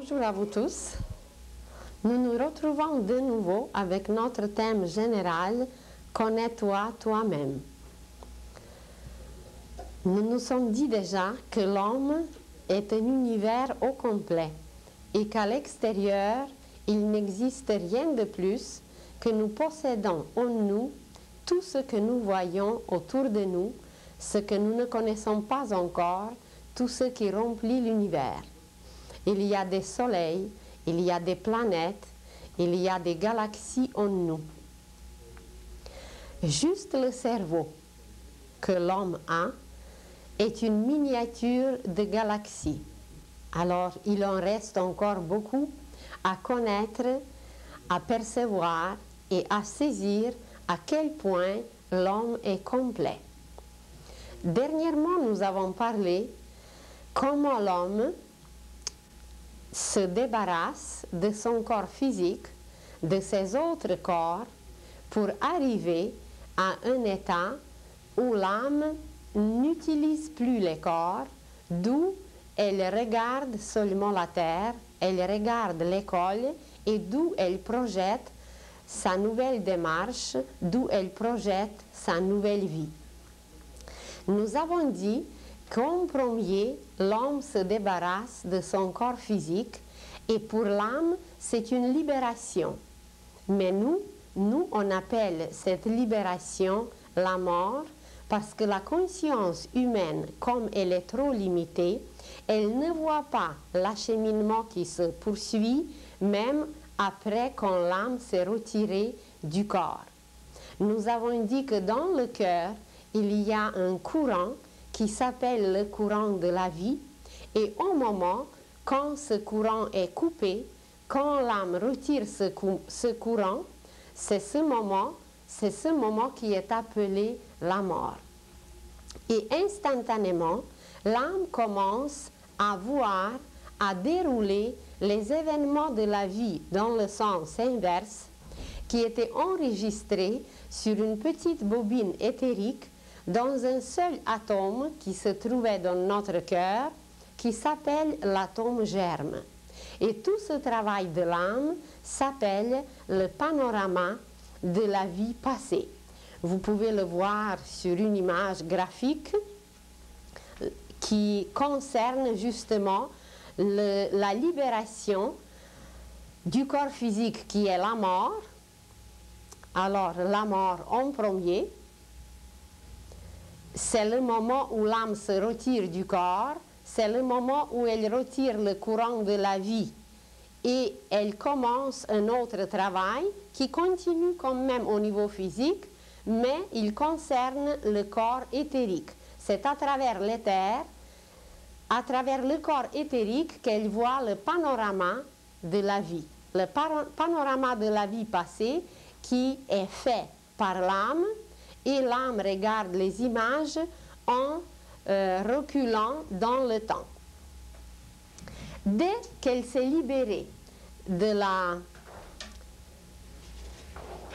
Bonjour à vous tous. Nous nous retrouvons de nouveau avec notre thème général « Connais-toi toi-même ». Nous nous sommes dit déjà que l'homme est un univers au complet et qu'à l'extérieur, il n'existe rien de plus que nous possédons en nous tout ce que nous voyons autour de nous, ce que nous ne connaissons pas encore, tout ce qui remplit l'univers. Il y a des soleils, il y a des planètes, il y a des galaxies en nous. Juste le cerveau que l'homme a est une miniature de galaxie. Alors, il en reste encore beaucoup à connaître, à percevoir et à saisir à quel point l'homme est complet. Dernièrement, nous avons parlé comment l'homme se débarrasse de son corps physique, de ses autres corps, pour arriver à un état où l'âme n'utilise plus les corps, d'où elle regarde seulement la terre, elle regarde l'école et d'où elle projette sa nouvelle démarche, d'où elle projette sa nouvelle vie. Nous avons dit qu'en premier, l'homme se débarrasse de son corps physique et pour l'âme, c'est une libération. Mais nous, on appelle cette libération la mort parce que la conscience humaine, comme elle est trop limitée, elle ne voit pas l'acheminement qui se poursuit même après quand l'âme s'est retirée du corps. Nous avons dit que dans le cœur, il y a un courant qui s'appelle le courant de la vie, et au moment, quand ce courant est coupé, quand l'âme retire ce courant, c'est ce moment qui est appelé la mort. Et instantanément, l'âme commence à voir, à dérouler les événements de la vie dans le sens inverse, qui étaient enregistrés sur une petite bobine éthérique dans un seul atome qui se trouvait dans notre cœur, qui s'appelle l'atome germe. Et tout ce travail de l'âme s'appelle le panorama de la vie passée. Vous pouvez le voir sur une image graphique qui concerne justement la libération du corps physique qui est la mort. Alors, la mort en premier, c'est le moment où l'âme se retire du corps, c'est le moment où elle retire le courant de la vie et elle commence un autre travail qui continue quand même au niveau physique, mais il concerne le corps éthérique. C'est à travers l'éther, à travers le corps éthérique qu'elle voit le panorama de la vie. Le panorama de la vie passée qui est fait par l'âme, et l'âme regarde les images en reculant dans le temps. Dès qu'elle s'est libérée de la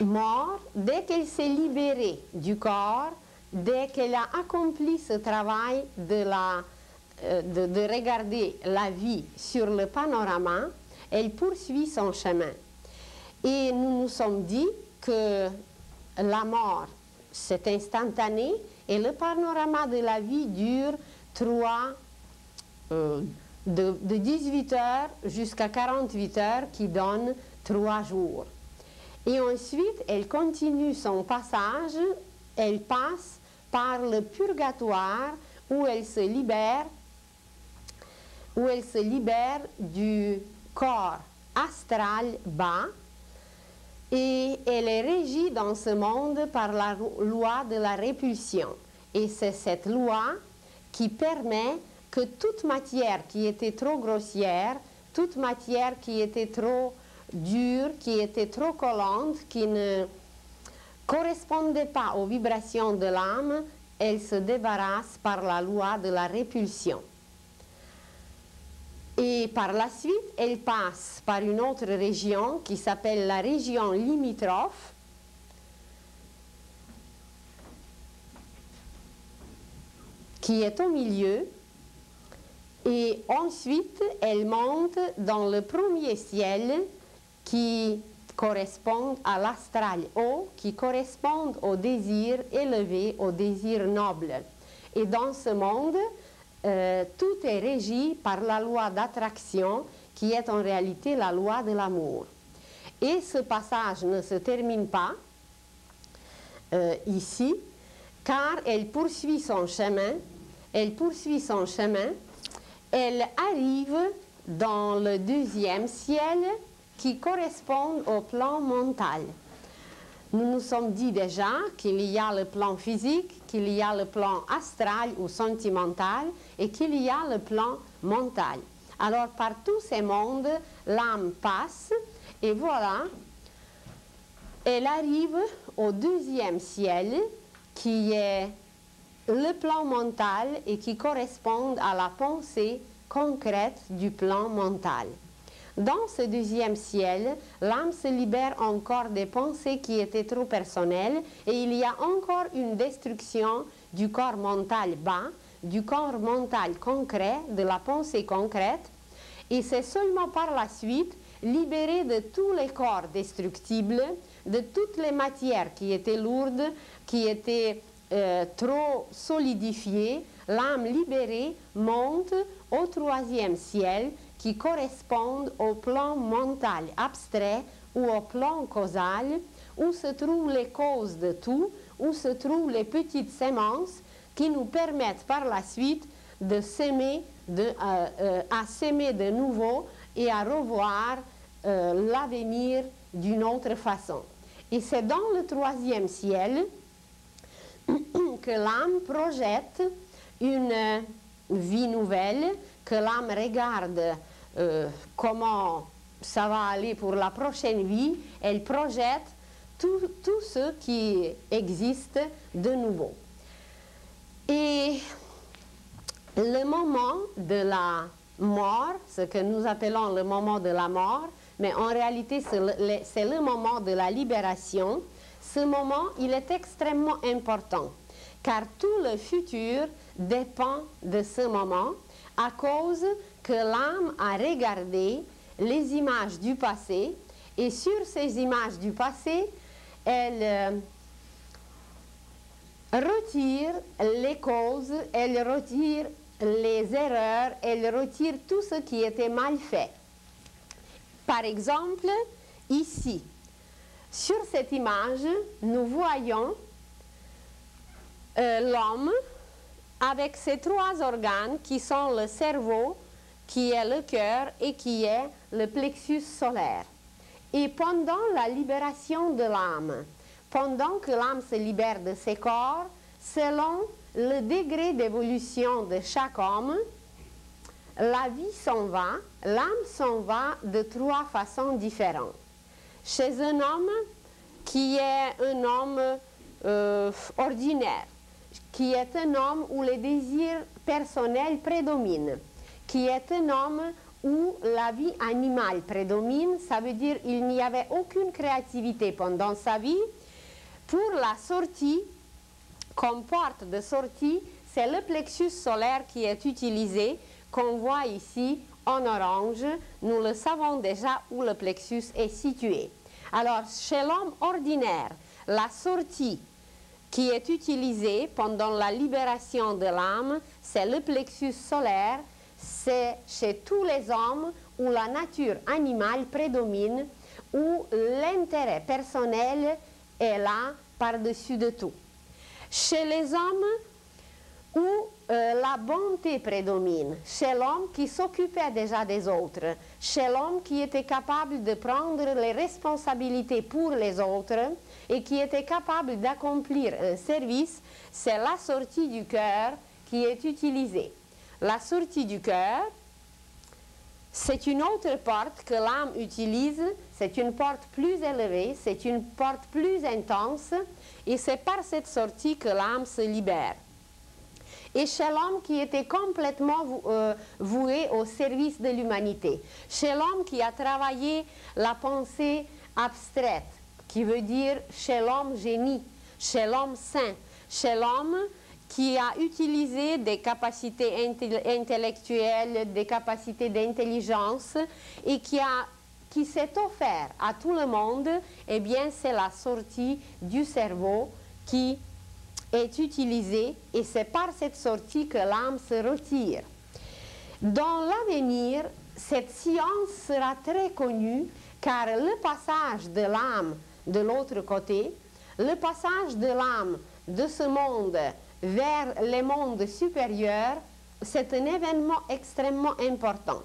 mort, dès qu'elle s'est libérée du corps, dès qu'elle a accompli ce travail de regarder la vie sur le panorama, elle poursuit son chemin. Et nous nous sommes dit que la mort, c'est instantané et le panorama de la vie dure de 18 heures jusqu'à 48 heures qui donne 3 jours. Et ensuite, elle continue son passage, elle passe par le purgatoire où elle se libère du corps astral bas. Et elle est régie dans ce monde par la loi de la répulsion. Et c'est cette loi qui permet que toute matière qui était trop grossière, toute matière qui était trop dure, qui était trop collante, qui ne correspondait pas aux vibrations de l'âme, elle se débarrasse par la loi de la répulsion. Et par la suite, elle passe par une autre région qui s'appelle la région limitrophe, qui est au milieu, Et ensuite, elle monte dans le premier ciel qui correspond à l'astral haut, qui correspond au désir élevé, au désir noble. Et dans ce monde, tout est régi par la loi d'attraction qui est en réalité la loi de l'amour. Et ce passage ne se termine pas ici, car elle poursuit son chemin, elle arrive dans le deuxième ciel qui correspond au plan mental. Nous nous sommes dit déjà qu'il y a le plan physique, qu'il y a le plan astral ou sentimental et qu'il y a le plan mental. Alors par tous ces mondes, l'âme passe et voilà, elle arrive au deuxième ciel qui est le plan mental et qui correspond à la pensée concrète du plan mental. Dans ce deuxième ciel, l'âme se libère encore des pensées qui étaient trop personnelles et il y a encore une destruction du corps mental bas, du corps mental concret, de la pensée concrète, et c'est seulement par la suite, libérée de tous les corps destructibles, de toutes les matières qui étaient lourdes, qui étaient trop solidifiées, l'âme libérée monte au troisième ciel qui correspond au plan mental abstrait ou au plan causal, où se trouvent les causes de tout, où se trouvent les petites semences qui nous permettent par la suite de s'aimer, à s'aimer de nouveau et à revoir l'avenir d'une autre façon. Et c'est dans le troisième ciel que l'âme projette une vie nouvelle, que l'âme regarde comment ça va aller pour la prochaine vie, elle projette tout ce qui existe de nouveau. Et le moment de la mort, ce que nous appelons le moment de la mort, mais en réalité c'est le moment de la libération, ce moment il est extrêmement important, car tout le futur dépend de ce moment à cause que l'âme a regardé les images du passé et sur ces images du passé, elle retire les causes, elle retire les erreurs, elle retire tout ce qui était mal fait. Par exemple, ici, sur cette image, nous voyons l'homme avec ses trois organes qui sont le cerveau, qui est le cœur et qui est le plexus solaire. Et pendant la libération de l'âme, pendant que l'âme se libère de ses corps, selon le degré d'évolution de chaque homme, la vie s'en va, l'âme s'en va de trois façons différentes. Chez un homme qui est un homme ordinaire, qui est un homme où les désirs personnels prédominent, qui est un homme où la vie animale prédomine, ça veut dire qu'il n'y avait aucune créativité pendant sa vie. Pour la sortie, comme porte de sortie, c'est le plexus solaire qui est utilisé, qu'on voit ici en orange. Nous le savons déjà où le plexus est situé. Alors, chez l'homme ordinaire, la sortie qui est utilisée pendant la libération de l'âme, c'est le plexus solaire. C'est chez tous les hommes où la nature animale prédomine, où l'intérêt personnel est là par-dessus de tout. Chez les hommes où la bonté prédomine, chez l'homme qui s'occupait déjà des autres, chez l'homme qui était capable de prendre les responsabilités pour les autres et qui était capable d'accomplir un service, c'est la sortie du cœur qui est utilisée. La sortie du cœur, c'est une autre porte que l'âme utilise, c'est une porte plus élevée, c'est une porte plus intense, et c'est par cette sortie que l'âme se libère. Et chez l'homme qui était complètement voué au service de l'humanité, chez l'homme qui a travaillé la pensée abstraite, qui veut dire chez l'homme génie, chez l'homme saint, chez l'homme qui a utilisé des capacités intellectuelles, des capacités d'intelligence et qui s'est offert à tout le monde, eh bien c'est la sortie du cerveau qui est utilisée et c'est par cette sortie que l'âme se retire. Dans l'avenir, cette science sera très connue car le passage de l'âme de l'autre côté, le passage de l'âme de ce monde vers les mondes supérieurs, c'est un événement extrêmement important.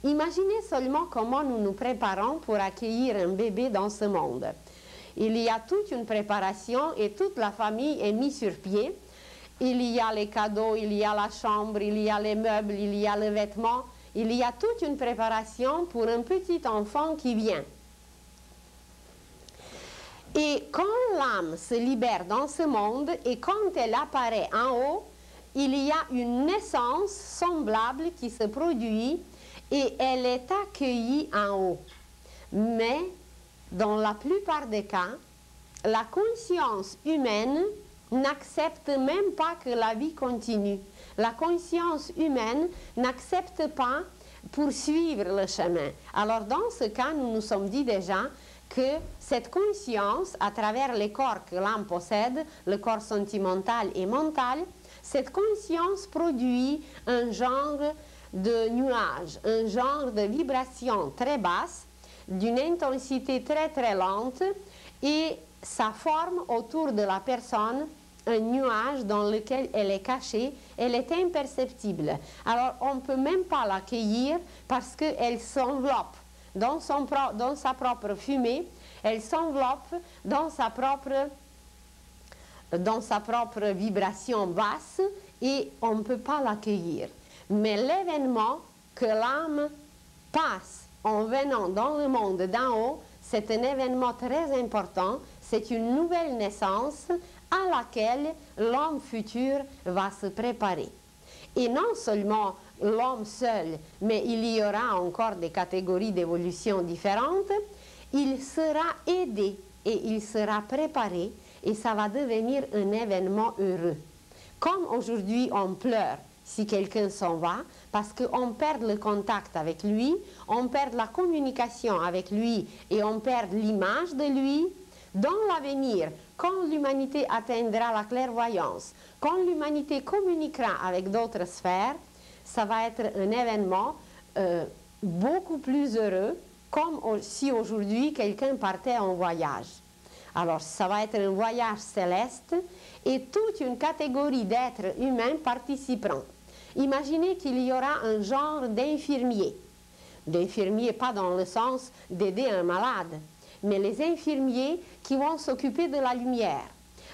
Imaginez seulement comment nous nous préparons pour accueillir un bébé dans ce monde. Il y a toute une préparation et toute la famille est mise sur pied. Il y a les cadeaux, il y a la chambre, il y a les meubles, il y a les vêtements. Il y a toute une préparation pour un petit enfant qui vient. Et quand l'âme se libère dans ce monde et quand elle apparaît en haut, il y a une naissance semblable qui se produit et elle est accueillie en haut. Mais dans la plupart des cas, la conscience humaine n'accepte même pas que la vie continue. La conscience humaine n'accepte pas poursuivre le chemin. Alors dans ce cas, nous nous sommes dit déjà que cette conscience, à travers les corps que l'âme possède, le corps sentimental et mental, cette conscience produit un genre de nuage, un genre de vibration très basse, d'une intensité très très lente, et ça forme autour de la personne un nuage dans lequel elle est cachée, elle est imperceptible. Alors on ne peut même pas l'accueillir parce qu'elle s'enveloppe dans sa propre fumée, elle s'enveloppe dans sa propre vibration basse et on ne peut pas l'accueillir. Mais l'événement que l'âme passe en venant dans le monde d'en haut, c'est un événement très important, c'est une nouvelle naissance à laquelle l'homme futur va se préparer. Et non seulement l'homme seul, mais il y aura encore des catégories d'évolution différentes, il sera aidé et il sera préparé et ça va devenir un événement heureux. Comme aujourd'hui on pleure si quelqu'un s'en va, parce qu'on perd le contact avec lui, on perd la communication avec lui et on perd l'image de lui, dans l'avenir, quand l'humanité atteindra la clairvoyance, quand l'humanité communiquera avec d'autres sphères, ça va être un événement beaucoup plus heureux, comme si aujourd'hui quelqu'un partait en voyage. Alors ça va être un voyage céleste et toute une catégorie d'êtres humains participeront. Imaginez qu'il y aura un genre d'infirmiers. D'infirmiers pas dans le sens d'aider un malade, mais les infirmiers qui vont s'occuper de la lumière,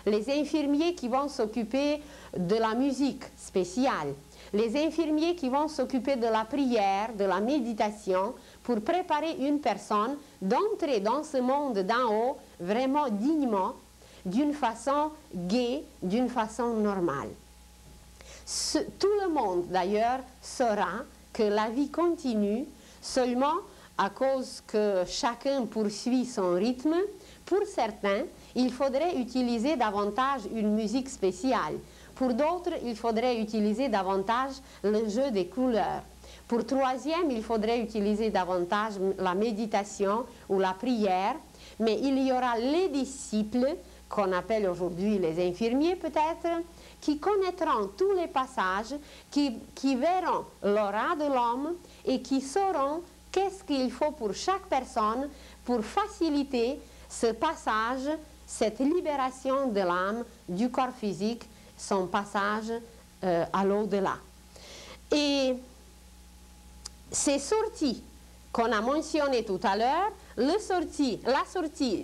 les infirmiers qui vont s'occuper de la musique spéciale, les infirmiers qui vont s'occuper de la prière, de la méditation, pour préparer une personne d'entrer dans ce monde d'en haut vraiment dignement, d'une façon gaie, d'une façon normale. Tout le monde d'ailleurs saura que la vie continue seulement à cause que chacun poursuit son rythme. Pour certains, il faudrait utiliser davantage une musique spéciale. Pour d'autres, il faudrait utiliser davantage le jeu des couleurs. Pour troisième, il faudrait utiliser davantage la méditation ou la prière. Mais il y aura les disciples, qu'on appelle aujourd'hui les infirmiers peut-être, qui connaîtront tous les passages, qui verront l'aura de l'homme et qui sauront qu'est-ce qu'il faut pour chaque personne pour faciliter ce passage, cette libération de l'âme du corps physique, son passage à l'au-delà. Et ces sorties qu'on a mentionnées tout à l'heure, la sortie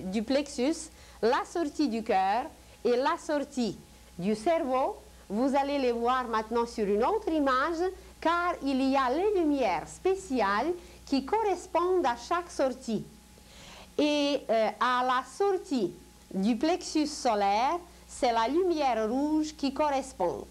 du plexus, la sortie du cœur et la sortie du cerveau, vous allez les voir maintenant sur une autre image, car il y a les lumières spéciales qui correspondent à chaque sortie. Et à la sortie du plexus solaire, c'est la lumière rouge qui correspond.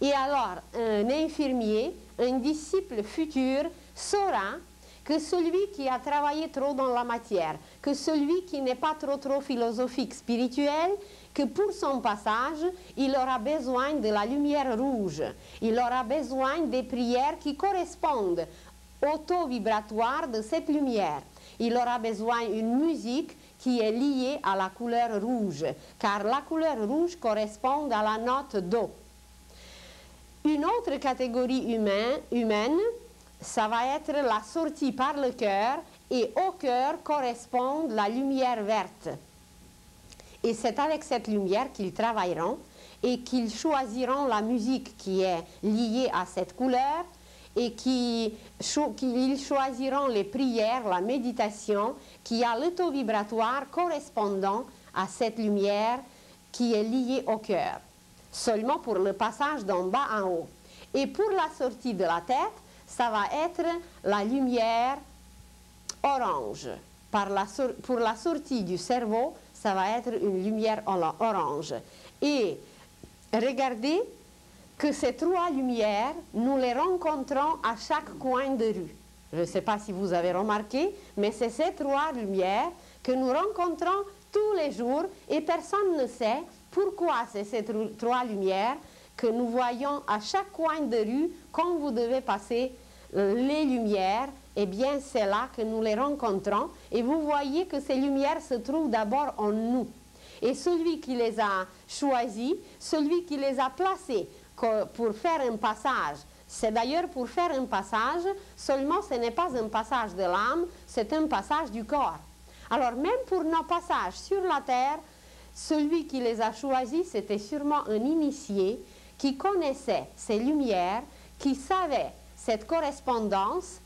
Et alors, un infirmier, un disciple futur, saura que celui qui a travaillé trop dans la matière, que celui qui n'est pas trop philosophique, spirituel, que pour son passage, il aura besoin de la lumière rouge. Il aura besoin des prières qui correspondent au taux vibratoire de cette lumière. Il aura besoin d'une musique qui est liée à la couleur rouge, car la couleur rouge correspond à la note Do. Une autre catégorie humaine, ça va être la sortie par le cœur, et au cœur correspond la lumière verte. Et c'est avec cette lumière qu'ils travailleront et qu'ils choisiront la musique qui est liée à cette couleur et qu'ils choisiront les prières, la méditation qui a le taux vibratoire correspondant à cette lumière qui est liée au cœur. Seulement pour le passage d'en bas en haut. Et pour la sortie de la tête, ça va être la lumière orange. Pour la sortie du cerveau, ça va être une lumière orange. Et regardez que ces trois lumières, nous les rencontrons à chaque coin de rue. Je ne sais pas si vous avez remarqué, mais c'est ces trois lumières que nous rencontrons tous les jours et personne ne sait pourquoi c'est ces trois lumières que nous voyons à chaque coin de rue quand vous devez passer les lumières. Eh bien, c'est là que nous les rencontrons et vous voyez que ces lumières se trouvent d'abord en nous. Et celui qui les a choisis, celui qui les a placées pour faire un passage, c'est d'ailleurs pour faire un passage, seulement ce n'est pas un passage de l'âme, c'est un passage du corps. Alors même pour nos passages sur la terre, celui qui les a choisis, c'était sûrement un initié qui connaissait ces lumières, qui savait cette correspondance.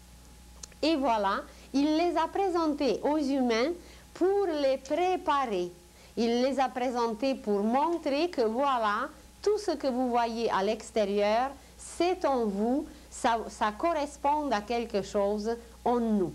Et voilà, il les a présentées aux humains pour les préparer. Il les a présentées pour montrer que voilà, tout ce que vous voyez à l'extérieur, c'est en vous, ça correspond à quelque chose en nous.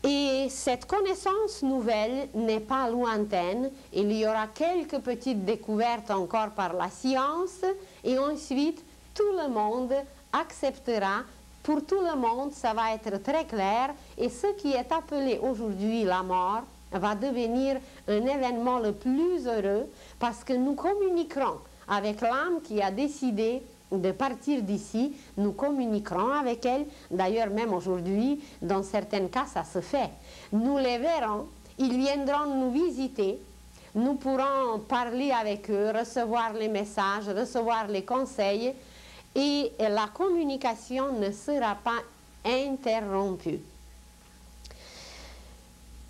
Et cette connaissance nouvelle n'est pas lointaine. Il y aura quelques petites découvertes encore par la science et ensuite tout le monde acceptera. Pour tout le monde, ça va être très clair et ce qui est appelé aujourd'hui la mort va devenir un événement le plus heureux parce que nous communiquerons avec l'âme qui a décidé de partir d'ici, nous communiquerons avec elle. D'ailleurs, même aujourd'hui, dans certains cas, ça se fait. Nous les verrons, ils viendront nous visiter, nous pourrons parler avec eux, recevoir les messages, recevoir les conseils, et la communication ne sera pas interrompue.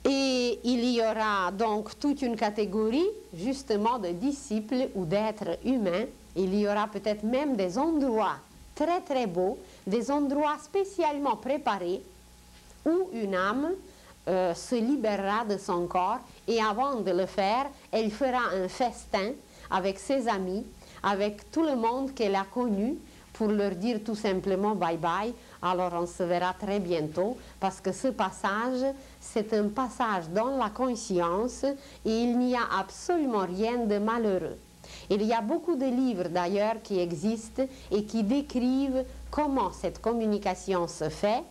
Et il y aura donc toute une catégorie justement de disciples ou d'êtres humains. Il y aura peut-être même des endroits très très beaux, des endroits spécialement préparés où une âme se libérera de son corps et avant de le faire, elle fera un festin avec ses amis, avec tout le monde qu'elle a connu pour leur dire tout simplement bye bye. Alors on se verra très bientôt parce que ce passage, c'est un passage dans la conscience et il n'y a absolument rien de malheureux. Il y a beaucoup de livres d'ailleurs qui existent et qui décrivent comment cette communication se fait.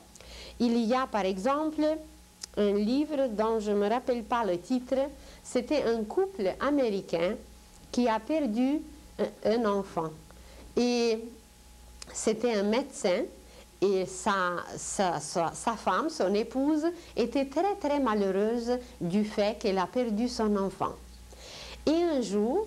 Il y a par exemple un livre dont je ne me rappelle pas le titre, c'était un couple américain qui a perdu un enfant. Et c'était un médecin et sa femme, son épouse, était très très malheureuse du fait qu'elle a perdu son enfant. Et un jour,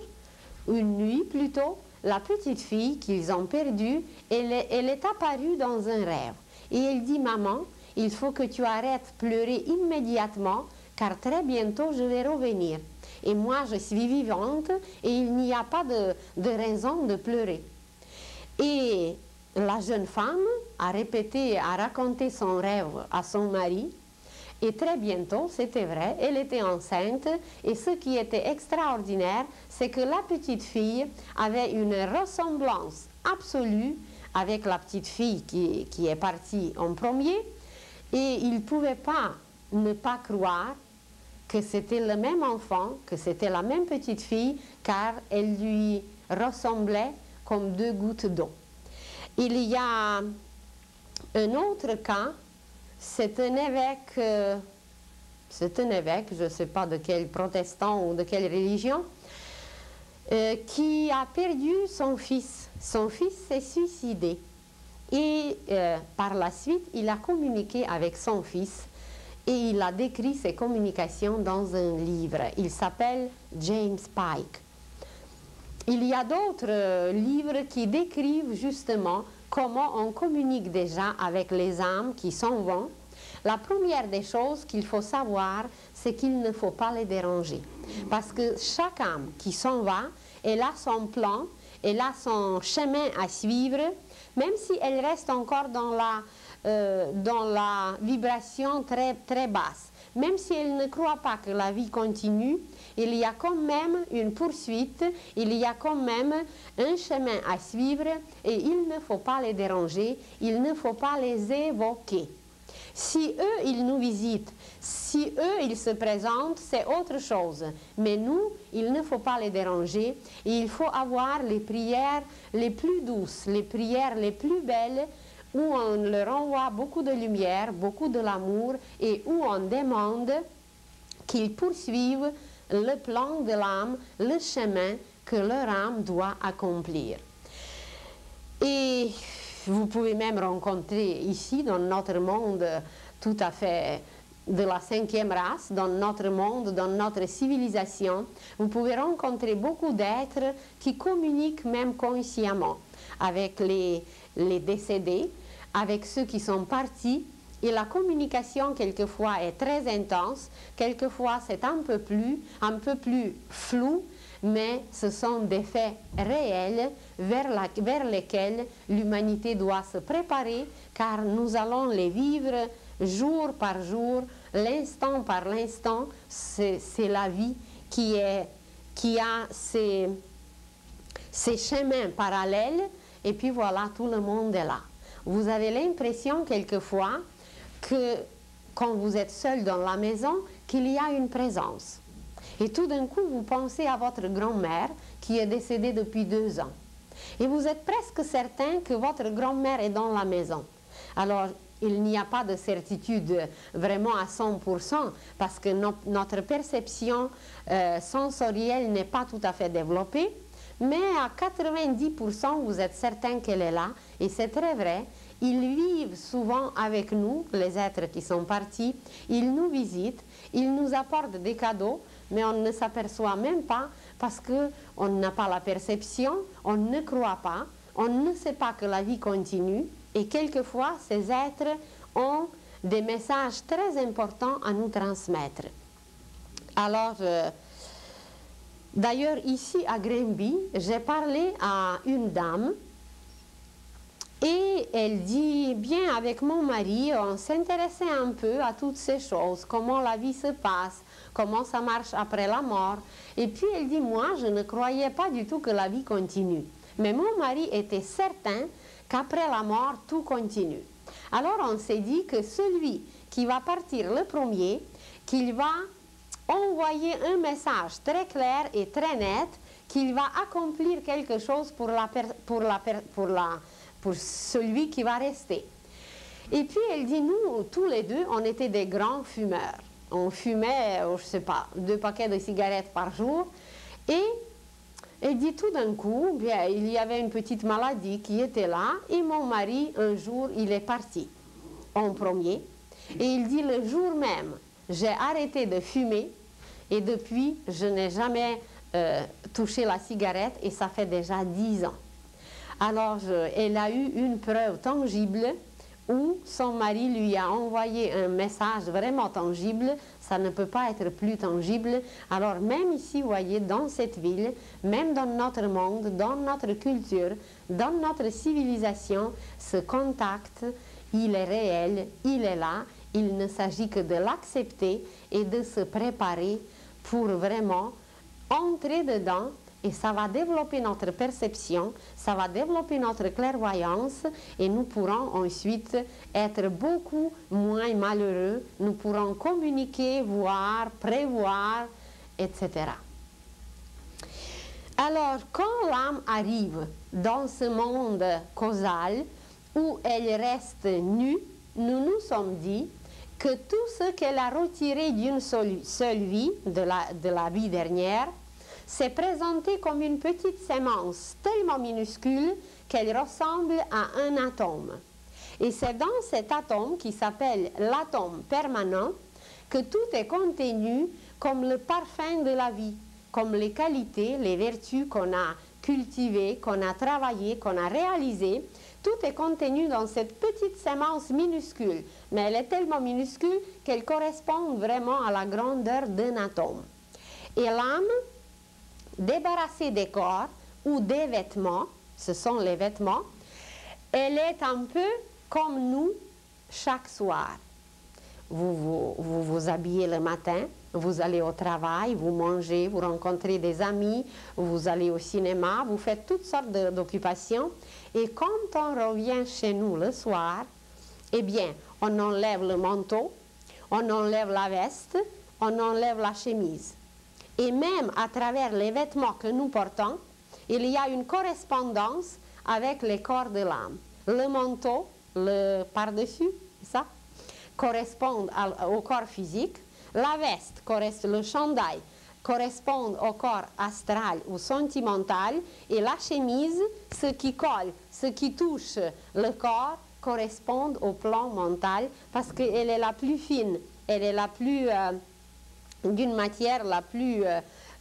une nuit plutôt, la petite fille qu'ils ont perdue, elle est apparue dans un rêve. Et elle dit, maman, il faut que tu arrêtes de pleurer immédiatement, car très bientôt je vais revenir. Et moi je suis vivante et il n'y a pas de raison de pleurer. Et la jeune femme a répété, a raconté son rêve à son mari. Et très bientôt, c'était vrai, elle était enceinte et ce qui était extraordinaire, c'est que la petite fille avait une ressemblance absolue avec la petite fille qui est partie en premier et il ne pouvait pas ne pas croire que c'était le même enfant, que c'était la même petite fille, car elle lui ressemblait comme deux gouttes d'eau. Il y a un autre cas, c'est un évêque, je ne sais pas de quel protestant ou de quelle religion, qui a perdu son fils. Son fils s'est suicidé. Et par la suite, il a communiqué avec son fils et il a décrit ses communications dans un livre. Il s'appelle James Pike. Il y a d'autres livres qui décrivent justement comment on communique déjà avec les âmes qui s'en vont. La première des choses qu'il faut savoir, c'est qu'il ne faut pas les déranger. Parce que chaque âme qui s'en va, elle a son plan, elle a son chemin à suivre, même si elle reste encore dans la vibration très, très basse. Même si elle ne croit pas que la vie continue, il y a quand même une poursuite, il y a quand même un chemin à suivre et il ne faut pas les déranger, il ne faut pas les évoquer. Si eux, ils nous visitent, si eux, ils se présentent, c'est autre chose. Mais nous, il ne faut pas les déranger et il faut avoir les prières les plus douces, les prières les plus belles où on leur envoie beaucoup de lumière, beaucoup de l'amour et où on demande qu'ils poursuivent le plan de l'âme, le chemin que leur âme doit accomplir. Et vous pouvez même rencontrer ici, dans notre monde tout à fait de la 5e race, dans notre monde, dans notre civilisation, vous pouvez rencontrer beaucoup d'êtres qui communiquent même consciemment avec les décédés, avec ceux qui sont partis. Et la communication, quelquefois, est très intense, quelquefois, c'est un peu plus flou, mais ce sont des faits réels vers lesquels l'humanité doit se préparer, car nous allons les vivre jour par jour, l'instant par l'instant. C'est la vie qui a ses chemins parallèles, et puis voilà, tout le monde est là. Vous avez l'impression quelquefois que quand vous êtes seul dans la maison, qu'il y a une présence. Et tout d'un coup, vous pensez à votre grand-mère qui est décédée depuis 2 ans. Et vous êtes presque certain que votre grand-mère est dans la maison. Alors, il n'y a pas de certitude vraiment à 100% parce que notre perception sensorielle n'est pas tout à fait développée. Mais à 90%, vous êtes certain qu'elle est là. Et c'est très vrai. Ils vivent souvent avec nous, les êtres qui sont partis. Ils nous visitent, ils nous apportent des cadeaux, mais on ne s'aperçoit même pas parce qu'on n'a pas la perception, on ne croit pas, on ne sait pas que la vie continue. Et quelquefois, ces êtres ont des messages très importants à nous transmettre. Alors, d'ailleurs, ici à Grimby, j'ai parlé à une dame et elle dit, bien, avec mon mari, on s'intéressait un peu à toutes ces choses, comment la vie se passe, comment ça marche après la mort. Et puis elle dit, moi, je ne croyais pas du tout que la vie continue. Mais mon mari était certain qu'après la mort, tout continue. Alors on s'est dit que celui qui va partir le premier, qu'il va envoyer un message très clair et très net, qu'il va accomplir quelque chose pour celui qui va rester. Et puis elle dit, nous, tous les deux, on était des grands fumeurs. On fumait, je ne sais pas, 2 paquets de cigarettes par jour. Et elle dit, tout d'un coup, bien, il y avait une petite maladie qui était là. Et mon mari, un jour, il est parti en premier. Et il dit, le jour même, j'ai arrêté de fumer. Et depuis, je n'ai jamais touché la cigarette. Et ça fait déjà 10 ans. Alors, elle a eu une preuve tangible où son mari lui a envoyé un message vraiment tangible. Ça ne peut pas être plus tangible. Alors, même ici, vous voyez, dans cette ville, même dans notre monde, dans notre culture, dans notre civilisation, ce contact, il est réel, il est là. Il ne s'agit que de l'accepter et de se préparer pour vraiment entrer dedans. Et ça va développer notre perception, ça va développer notre clairvoyance et nous pourrons ensuite être beaucoup moins malheureux. Nous pourrons communiquer, voir, prévoir, etc. Alors, quand l'âme arrive dans ce monde causal où elle reste nue, nous nous sommes dit que tout ce qu'elle a retiré d'une seule vie, de la vie dernière, s'est présenté comme une petite sémence tellement minuscule qu'elle ressemble à un atome. Et c'est dans cet atome, qui s'appelle l'atome permanent, que tout est contenu comme le parfum de la vie, comme les qualités, les vertus qu'on a cultivées, qu'on a travaillées, qu'on a réalisées. Tout est contenu dans cette petite sémence minuscule, mais elle est tellement minuscule qu'elle correspond vraiment à la grandeur d'un atome. Et l'âme, débarrassée des corps ou des vêtements, ce sont les vêtements, elle est un peu comme nous chaque soir. Vous habillez le matin, vous allez au travail, vous mangez, vous rencontrez des amis, vous allez au cinéma, vous faites toutes sortes d'occupations. Et quand on revient chez nous le soir, eh bien, on enlève le manteau, on enlève la veste, on enlève la chemise. Et même à travers les vêtements que nous portons, il y a une correspondance avec les corps de l'âme. Le manteau, le par-dessus, ça, correspond au corps physique. La veste, le chandail, correspond au corps astral ou sentimental. Et la chemise, ce qui colle, ce qui touche le corps, correspond au plan mental parce qu'elle est la plus fine, elle est la plus, d'une matière la plus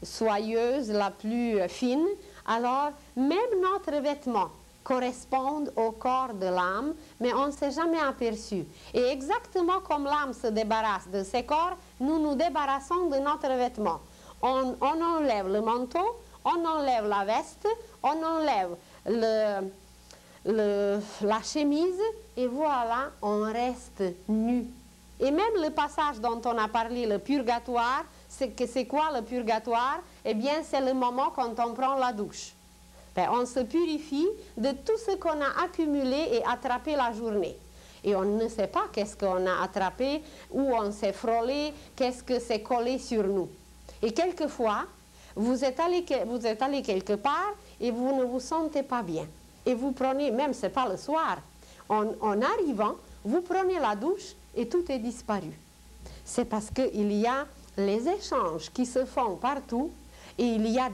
soyeuse, la plus fine. Alors, même notre vêtement correspond au corps de l'âme, mais on ne s'est jamais aperçu. Et exactement comme l'âme se débarrasse de ses corps, nous nous débarrassons de notre vêtement. On enlève le manteau, on enlève la veste, on enlève la chemise, et voilà, on reste nu. Et même le passage dont on a parlé, le purgatoire, c'est quoi le purgatoire? Eh bien, c'est le moment quand on prend la douche. Ben, on se purifie de tout ce qu'on a accumulé et attrapé la journée. Et on ne sait pas qu'est-ce qu'on a attrapé, où on s'est frôlé, qu'est-ce que c'est collé sur nous. Et quelquefois, vous êtes allé quelque part et vous ne vous sentez pas bien. Et vous prenez, même ce n'est pas le soir, en arrivant, vous prenez la douche et tout est disparu. C'est parce qu'il y a les échanges qui se font partout. Et il y a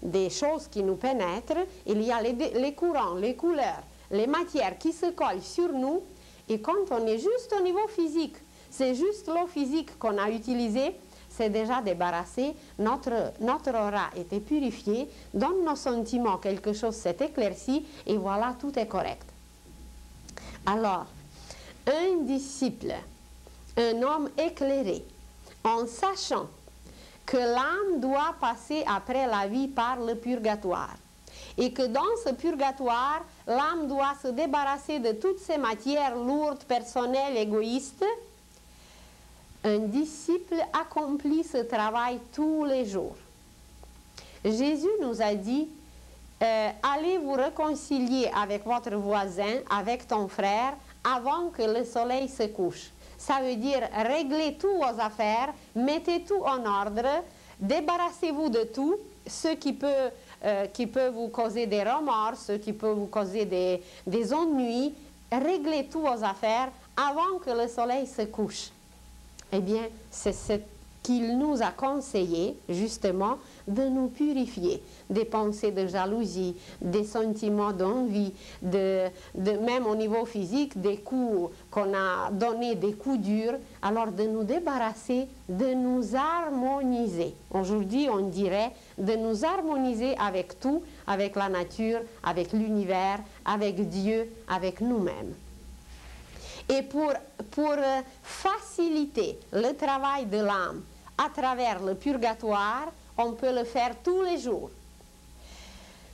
des choses qui nous pénètrent, il y a les courants, les couleurs, les matières qui se collent sur nous. Et quand on est juste au niveau physique, c'est juste l'eau physique qu'on a utilisée, c'est déjà débarrassé, notre aura était purifiée, dans nos sentiments quelque chose s'est éclairci, et voilà, tout est correct. Alors, un disciple, un homme éclairé, en sachant que l'âme doit passer après la vie par le purgatoire et que dans ce purgatoire, l'âme doit se débarrasser de toutes ces matières lourdes, personnelles, égoïstes, un disciple accomplit ce travail tous les jours. Jésus nous a dit, allez vous réconcilier avec votre voisin, avec ton frère, avant que le soleil se couche. Ça veut dire réglez tous vos affaires, mettez tout en ordre, débarrassez-vous de tout, ce qui peut vous causer des remords, ce qui peut vous causer des ennuis, réglez tous vos affaires avant que le soleil se couche. Eh bien, c'est ce qu'il nous a conseillé, justement, de nous purifier des pensées de jalousie, des sentiments d'envie, même au niveau physique, des coups qu'on a donnés, des coups durs, alors de nous débarrasser, de nous harmoniser. Aujourd'hui, on dirait de nous harmoniser avec tout, avec la nature, avec l'univers, avec Dieu, avec nous-mêmes. Et pour faciliter le travail de l'âme à travers le purgatoire, on peut le faire tous les jours.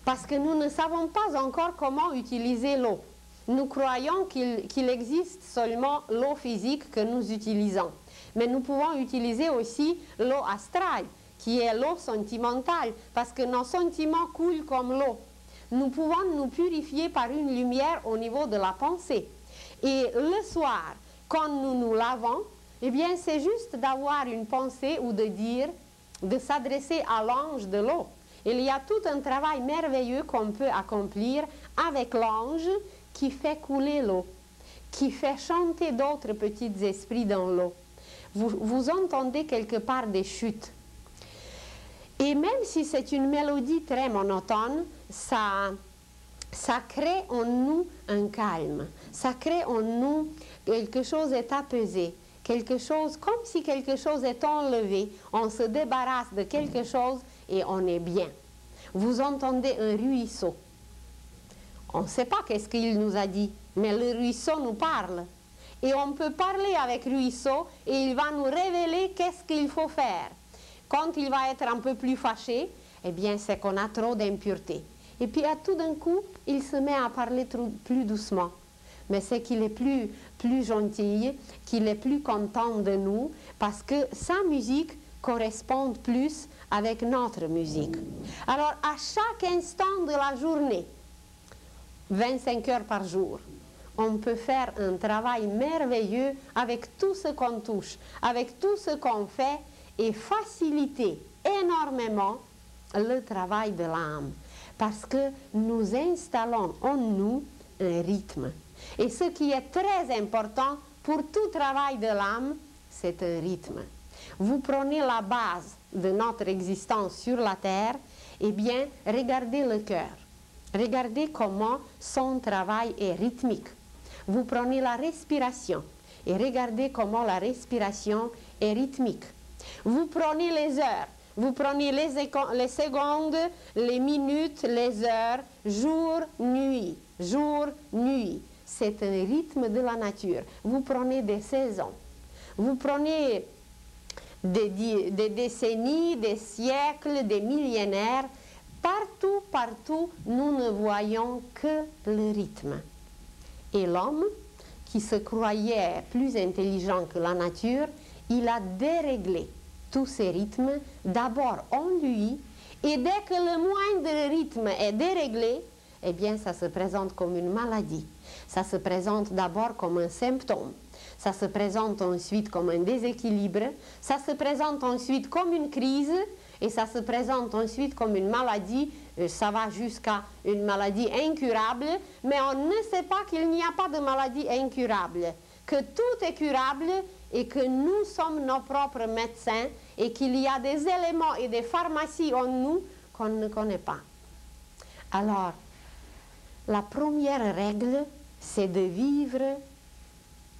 Parce que nous ne savons pas encore comment utiliser l'eau. Nous croyons qu'il existe seulement l'eau physique que nous utilisons. Mais nous pouvons utiliser aussi l'eau astrale, qui est l'eau sentimentale, parce que nos sentiments coulent comme l'eau. Nous pouvons nous purifier par une lumière au niveau de la pensée. Et le soir, quand nous nous lavons, eh bien c'est juste d'avoir une pensée ou de dire, de s'adresser à l'ange de l'eau. Il y a tout un travail merveilleux qu'on peut accomplir avec l'ange qui fait couler l'eau, qui fait chanter d'autres petits esprits dans l'eau. Vous entendez quelque part des chutes. Et même si c'est une mélodie très monotone, ça crée en nous un calme. Ça crée en nous quelque chose est apaisé. Quelque chose, comme si quelque chose est enlevé. On se débarrasse de quelque chose et on est bien. Vous entendez un ruisseau. On ne sait pas qu'est-ce qu'il nous a dit, mais le ruisseau nous parle. Et on peut parler avec le ruisseau et il va nous révéler qu'est-ce qu'il faut faire. Quand il va être un peu plus fâché, eh bien c'est qu'on a trop d'impureté. Et puis à tout d'un coup, il se met à parler plus doucement. Mais c'est qu'il est plus gentil, qu'il est plus content de nous, parce que sa musique correspond plus avec notre musique. Alors à chaque instant de la journée, 25 heures par jour, on peut faire un travail merveilleux avec tout ce qu'on touche, avec tout ce qu'on fait, et faciliter énormément le travail de l'âme. Parce que nous installons en nous un rythme. Et ce qui est très important pour tout travail de l'âme, c'est un rythme. Vous prenez la base de notre existence sur la terre, eh bien, regardez le cœur. Regardez comment son travail est rythmique. Vous prenez la respiration et regardez comment la respiration est rythmique. Vous prenez les heures, vous prenez les secondes, les minutes, les heures, jour, nuit, jour, nuit. C'est un rythme de la nature. Vous prenez des saisons, vous prenez des décennies, des siècles, des millénaires. Partout, nous ne voyons que le rythme. Et l'homme, qui se croyait plus intelligent que la nature, il a déréglé tous ces rythmes, d'abord en lui, et dès que le moindre rythme est déréglé, eh bien ça se présente comme une maladie. Ça se présente d'abord comme un symptôme, ça se présente ensuite comme un déséquilibre, ça se présente ensuite comme une crise, et ça se présente ensuite comme une maladie, ça va jusqu'à une maladie incurable, mais on ne sait pas qu'il n'y a pas de maladie incurable, que tout est curable et que nous sommes nos propres médecins et qu'il y a des éléments et des pharmacies en nous qu'on ne connaît pas. Alors, la première règle, c'est de vivre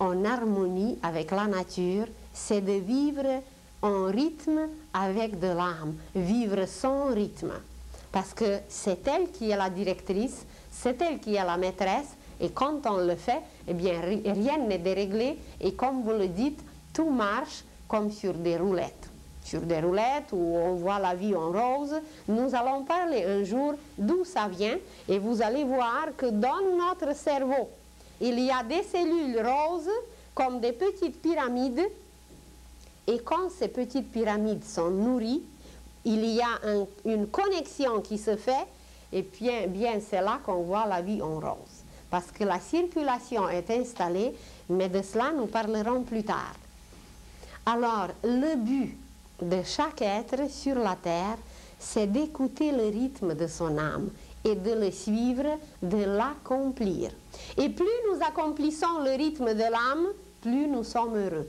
en harmonie avec la nature, c'est de vivre en rythme avec de l'âme, vivre son rythme. Parce que c'est elle qui est la directrice, c'est elle qui est la maîtresse, et quand on le fait, eh bien rien n'est déréglé, et comme vous le dites, tout marche comme sur des roulettes. Sur des roulettes où on voit la vie en rose. Nous allons parler un jour d'où ça vient, et vous allez voir que dans notre cerveau, il y a des cellules roses comme des petites pyramides, et quand ces petites pyramides sont nourries, il y a une connexion qui se fait, et bien c'est là qu'on voit la vie en rose. Parce que la circulation est installée, mais de cela nous parlerons plus tard. Alors, le but de chaque être sur la terre, c'est d'écouter le rythme de son âme et de le suivre, de l'accomplir. Et plus nous accomplissons le rythme de l'âme, plus nous sommes heureux.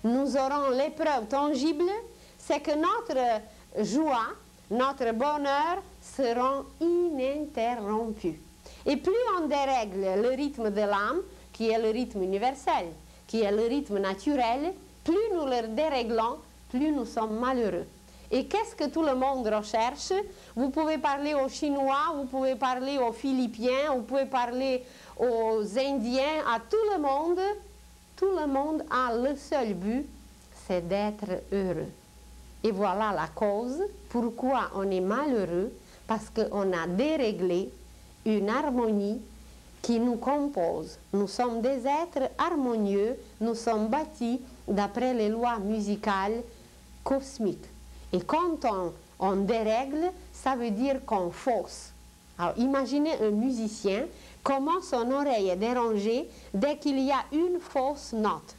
Nous aurons l'épreuve tangible, c'est que notre joie, notre bonheur seront ininterrompus. Et plus on dérègle le rythme de l'âme, qui est le rythme universel, qui est le rythme naturel, plus nous le déréglons, plus nous sommes malheureux. Et qu'est-ce que tout le monde recherche? Vous pouvez parler aux Chinois, vous pouvez parler aux Philippiens, vous pouvez parler aux Indiens, à tout le monde. Tout le monde a le seul but, c'est d'être heureux. Et voilà la cause pourquoi on est malheureux, parce qu'on a déréglé une harmonie qui nous compose. Nous sommes des êtres harmonieux, nous sommes bâtis d'après les lois musicales cosmiques. Et quand on dérègle, ça veut dire qu'on fausse. Alors imaginez un musicien, comment son oreille est dérangée dès qu'il y a une fausse note.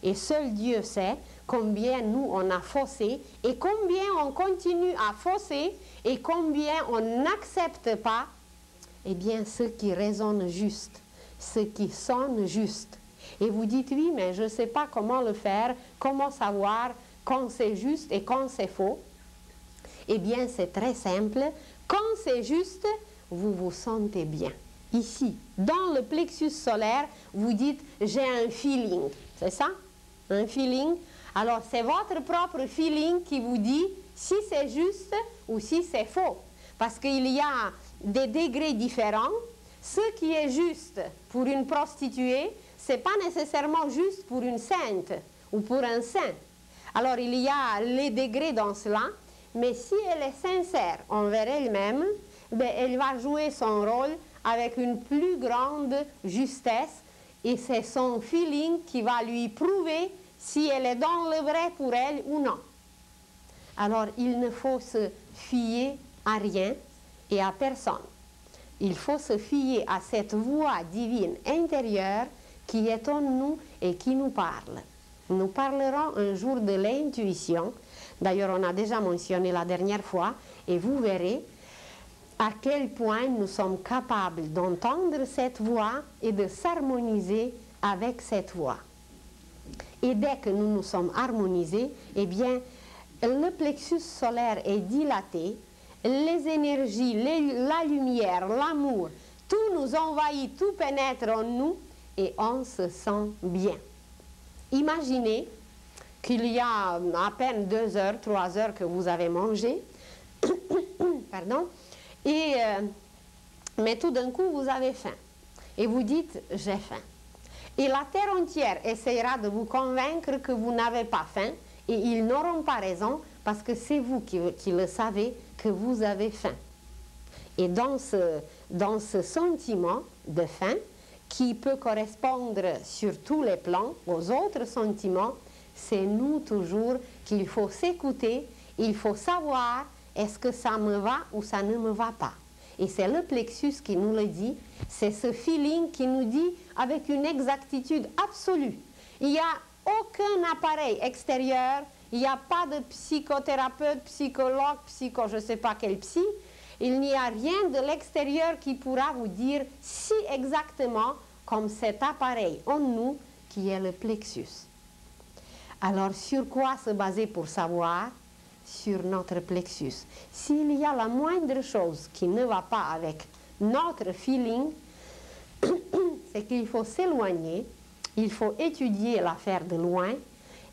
Et seul Dieu sait combien nous on a faussé et combien on continue à fausser et combien on n'accepte pas, eh bien, ce qui résonne juste, ce qui sonne juste. Et vous dites, oui, mais je ne sais pas comment le faire, comment savoir quand c'est juste et quand c'est faux. Eh bien, c'est très simple. Quand c'est juste, vous vous sentez bien. Ici, dans le plexus solaire, vous dites, j'ai un feeling. C'est ça? Un feeling. Alors, c'est votre propre feeling qui vous dit si c'est juste ou si c'est faux. Parce qu'il y a des degrés différents. Ce qui est juste pour une prostituée, ce n'est pas nécessairement juste pour une sainte ou pour un saint. Alors, il y a les degrés dans cela. Mais si elle est sincère envers elle-même, ben, elle va jouer son rôle avec une plus grande justesse et c'est son feeling qui va lui prouver si elle est dans le vrai pour elle ou non. Alors, il ne faut se fier à rien et à personne. Il faut se fier à cette voix divine intérieure qui est en nous et qui nous parle. Nous parlerons un jour de l'intuition. D'ailleurs, on a déjà mentionné la dernière fois, et vous verrez à quel point nous sommes capables d'entendre cette voix et de s'harmoniser avec cette voix. Et dès que nous nous sommes harmonisés, eh bien, le plexus solaire est dilaté, les énergies, la lumière, l'amour, tout nous envahit, tout pénètre en nous et on se sent bien. Imaginez qu'il y a à peine 2 heures, 3 heures que vous avez mangé, pardon, mais tout d'un coup vous avez faim et vous dites j'ai faim. Et la terre entière essaiera de vous convaincre que vous n'avez pas faim et ils n'auront pas raison parce que c'est vous qui le savez que vous avez faim. Et dans ce sentiment de faim qui peut correspondre sur tous les plans aux autres sentiments, c'est nous toujours qu'il faut s'écouter, il faut savoir est-ce que ça me va ou ça ne me va pas. Et c'est le plexus qui nous le dit, c'est ce feeling qui nous dit avec une exactitude absolue. Il n'y a aucun appareil extérieur, il n'y a pas de psychothérapeute, psychologue, je ne sais pas quel psy, il n'y a rien de l'extérieur qui pourra vous dire si exactement comme cet appareil en nous qui est le plexus. Alors, sur quoi se baser pour savoir? Sur notre plexus. S'il y a la moindre chose qui ne va pas avec notre feeling, c'est qu'il faut s'éloigner, il faut étudier l'affaire de loin,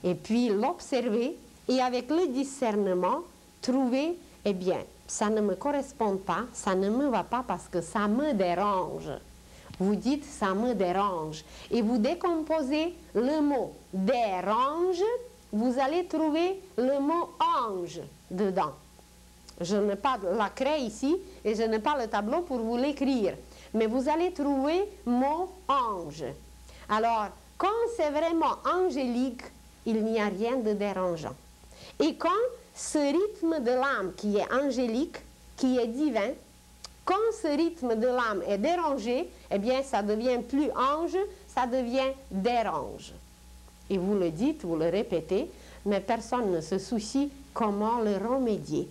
et puis l'observer, et avec le discernement, trouver, eh bien, ça ne me correspond pas, ça ne me va pas parce que ça me dérange. Vous dites « ça me dérange » et vous décomposez le mot « dérange », vous allez trouver le mot « ange » dedans. Je n'ai pas la craie ici et je n'ai pas le tableau pour vous l'écrire, mais vous allez trouver le mot « ange ». Alors, quand c'est vraiment angélique, il n'y a rien de dérangeant. Et quand ce rythme de l'âme qui est angélique, qui est divin, quand ce rythme de l'âme est dérangé, eh bien, ça devient plus ange, ça devient dérange. Et vous le dites, vous le répétez, mais personne ne se soucie comment le remédier.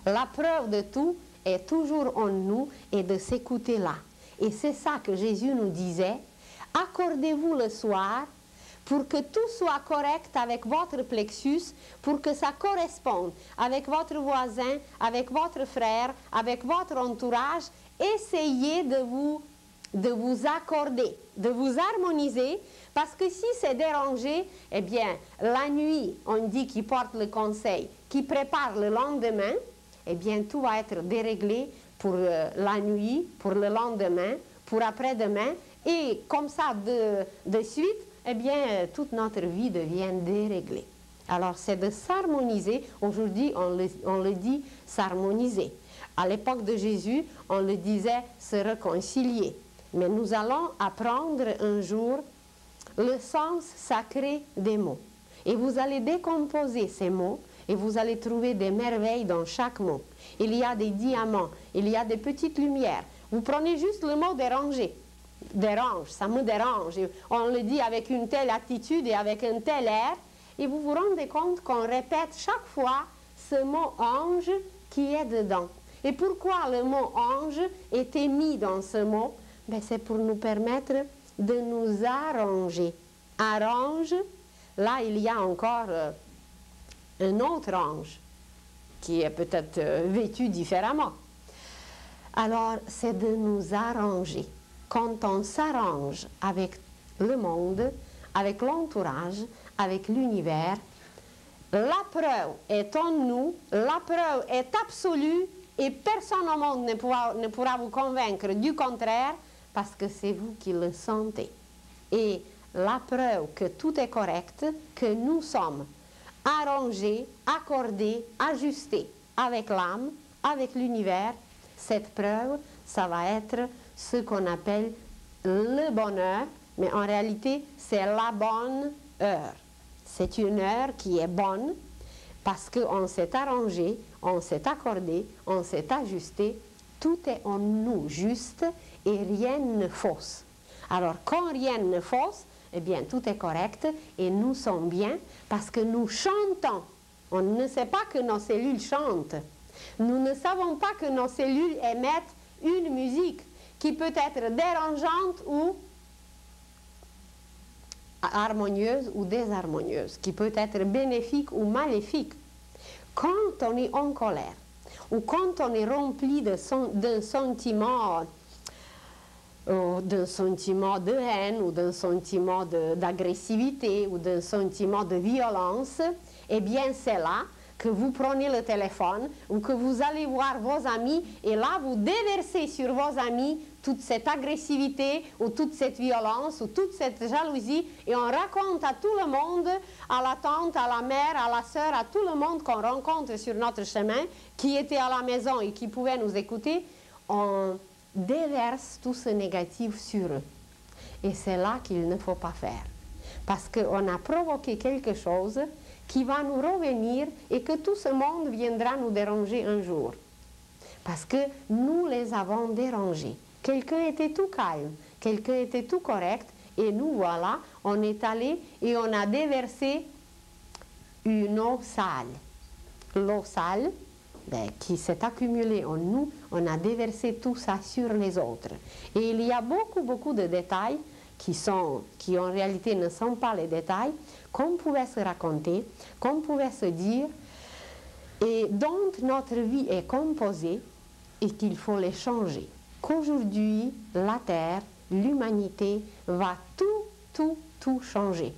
La preuve de tout est toujours en nous et de s'écouter là. Et c'est ça que Jésus nous disait, accordez-vous le soir pour que tout soit correct avec votre plexus, pour que ça corresponde avec votre voisin, avec votre frère, avec votre entourage. Essayez de vous accorder, de vous harmoniser, parce que si c'est dérangé, eh bien, la nuit, on dit qui porte le conseil, qui prépare le lendemain, eh bien, tout va être déréglé pour la nuit, pour le lendemain, pour après-demain, et comme ça, de suite, eh bien, toute notre vie devient déréglée. Alors, c'est de s'harmoniser. Aujourd'hui, on le dit s'harmoniser. À l'époque de Jésus, on le disait se réconcilier. Mais nous allons apprendre un jour le sens sacré des mots. Et vous allez décomposer ces mots et vous allez trouver des merveilles dans chaque mot. Il y a des diamants, il y a des petites lumières. Vous prenez juste le mot déranger. Dérange, ça me dérange. On le dit avec une telle attitude et avec un tel air. Et vous vous rendez compte qu'on répète chaque fois ce mot ange qui est dedans. Et pourquoi le mot ange était mis dans ce mot? Ben, c'est pour nous permettre de nous arranger. Arrange, là il y a encore un autre ange qui est peut-être vêtu différemment. Alors, c'est de nous arranger. Quand on s'arrange avec le monde, avec l'entourage, avec l'univers, la preuve est en nous, la preuve est absolue et personne au monde ne pourra vous convaincre du contraire parce que c'est vous qui le sentez. Et la preuve que tout est correct, que nous sommes arrangés, accordés, ajustés avec l'âme, avec l'univers, cette preuve, ça va être ce qu'on appelle le bonheur, mais en réalité, c'est la bonne heure. C'est une heure qui est bonne parce qu'on s'est arrangé, on s'est accordé, on s'est ajusté, tout est en nous juste et rien ne fausse. Alors, quand rien ne fausse, eh bien, tout est correct et nous sommes bien parce que nous chantons. On ne sait pas que nos cellules chantent. Nous ne savons pas que nos cellules émettent une musique qui peut être dérangeante ou harmonieuse ou désharmonieuse, qui peut être bénéfique ou maléfique. Quand on est en colère ou quand on est rempli d'un sentiment de haine ou d'un sentiment d'agressivité ou d'un sentiment de violence, eh bien c'est là que vous prenez le téléphone ou que vous allez voir vos amis et là vous déversez sur vos amis toute cette agressivité ou toute cette violence ou toute cette jalousie et on raconte à tout le monde, à la tante, à la mère, à la sœur, à tout le monde qu'on rencontre sur notre chemin, qui était à la maison et qui pouvait nous écouter, on déverse tout ce négatif sur eux. Et c'est là qu'il ne faut pas faire. Parce qu'on a provoqué quelque chose qui va nous revenir et que tout ce monde viendra nous déranger un jour. Parce que nous les avons dérangés. Quelqu'un était tout calme, quelqu'un était tout correct, et nous voilà, on est allé et on a déversé une eau sale. L'eau sale, qui s'est accumulée en nous, on a déversé tout ça sur les autres. Et il y a beaucoup de détails qui en réalité ne sont pas les détails, qu'on pouvait se raconter, qu'on pouvait se dire, et dont notre vie est composée et qu'il faut les changer. Qu'aujourd'hui, la Terre, l'humanité va tout changer.